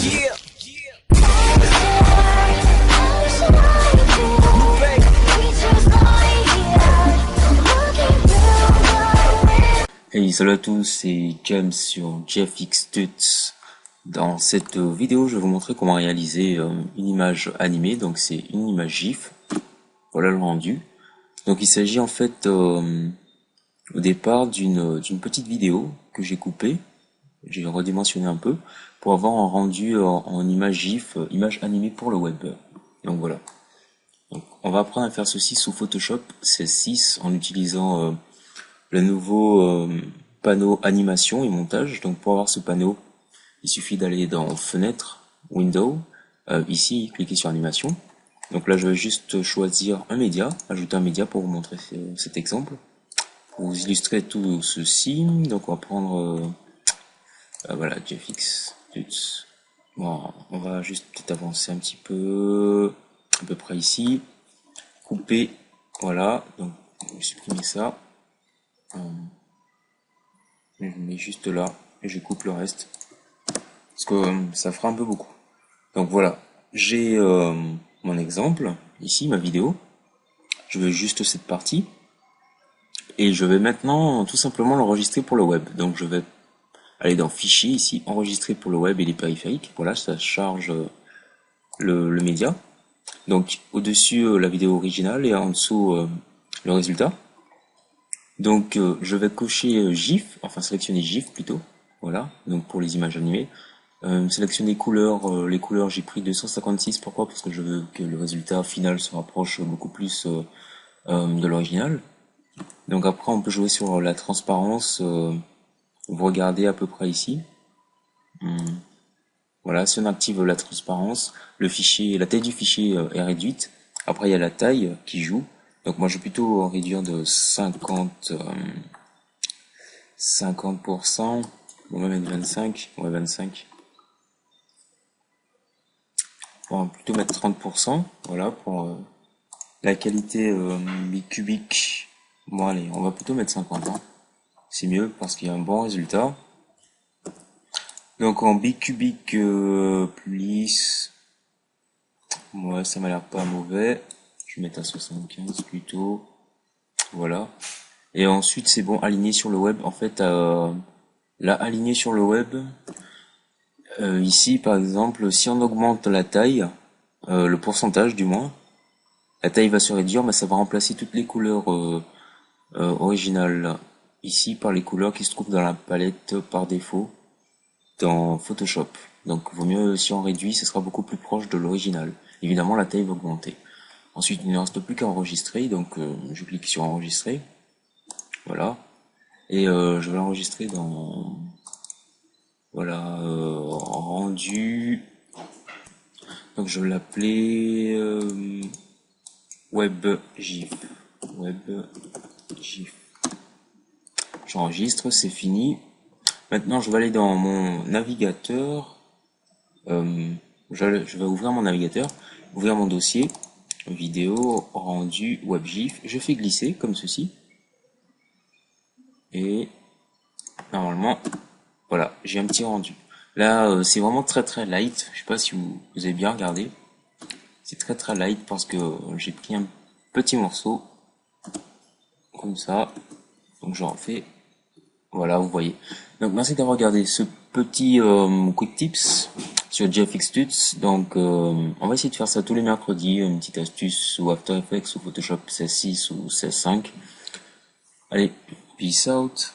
Yeah. Hey, salut à tous, c'est James sur JFX Tuts. Dans cette vidéo, je vais vous montrer comment réaliser une image animée. Donc c'est une image GIF. Voilà le rendu. Donc il s'agit en fait au départ d'une petite vidéo que j'ai coupée. J'ai redimensionné un peu pour avoir un rendu en image GIF, image animée pour le web. Donc voilà. Donc, on va apprendre à faire ceci sous Photoshop CS6 en utilisant le nouveau panneau animation et montage. Donc pour avoir ce panneau, il suffit d'aller dans Fenêtre, Window, ici cliquer sur animation. Donc là je vais juste choisir un média, ajouter un média pour vous montrer cet exemple. Pour vous illustrer tout ceci, donc on va prendre voilà, JFX Tuts. Bon, on va juste peut-être avancer un petit peu, à peu près ici, couper, voilà, donc je vais supprimer ça. Je mets juste là et je coupe le reste parce que ça fera un peu beaucoup. Donc voilà, j'ai mon exemple ici, ma vidéo. Je veux juste cette partie et je vais maintenant tout simplement l'enregistrer pour le web. Donc je vais aller dans Fichier ici, enregistrer pour le web et les périphériques. Voilà, ça charge le média. Donc au-dessus la vidéo originale et en dessous le résultat. Donc je vais cocher GIF, enfin sélectionner GIF plutôt, voilà, donc pour les images animées. Sélectionner couleurs, les couleurs j'ai pris 256, pourquoi? Parce que je veux que le résultat final se rapproche beaucoup plus de l'original. Donc après on peut jouer sur la transparence, vous regardez à peu près ici. Voilà, si on active la transparence, le fichier, la taille du fichier est réduite. Après il y a la taille qui joue. Donc moi je vais plutôt réduire de 50%, on va mettre 25, ouais 25. On va plutôt mettre 30%, voilà, pour la qualité bicubique. Bon allez, on va plutôt mettre 50, hein. C'est mieux parce qu'il y a un bon résultat. Donc en bicubique plus, ouais ça m'a l'air pas mauvais. Je vais mettre à 75 plutôt, voilà. Et ensuite c'est bon, aligné sur le web. En fait, là aligné sur le web, ici par exemple, si on augmente la taille, le pourcentage du moins, la taille va se réduire, mais ça va remplacer toutes les couleurs originales ici par les couleurs qui se trouvent dans la palette par défaut dans Photoshop. Donc vaut mieux, si on réduit, ce sera beaucoup plus proche de l'original. Évidemment la taille va augmenter. Ensuite il ne reste plus qu'à enregistrer, donc je clique sur enregistrer, voilà, et je vais l'enregistrer dans, voilà, rendu, donc je vais l'appeler WebGIF. WebGIF. J'enregistre, c'est fini. Maintenant, je vais aller dans mon navigateur. Je vais ouvrir mon navigateur, ouvrir mon dossier, vidéo, rendu, WebGIF. Je fais glisser comme ceci. Et normalement, voilà, j'ai un petit rendu. Là, c'est vraiment très light. Je sais pas si vous avez bien regardé. C'est très light parce que j'ai pris un petit morceau comme ça. Donc j'en fais, voilà, vous voyez. Donc merci d'avoir regardé ce petit quick tips sur JFX Tuts. Donc on va essayer de faire ça tous les mercredis, une petite astuce sous After Effects, ou Photoshop CS6 ou CS5. Allez, peace out.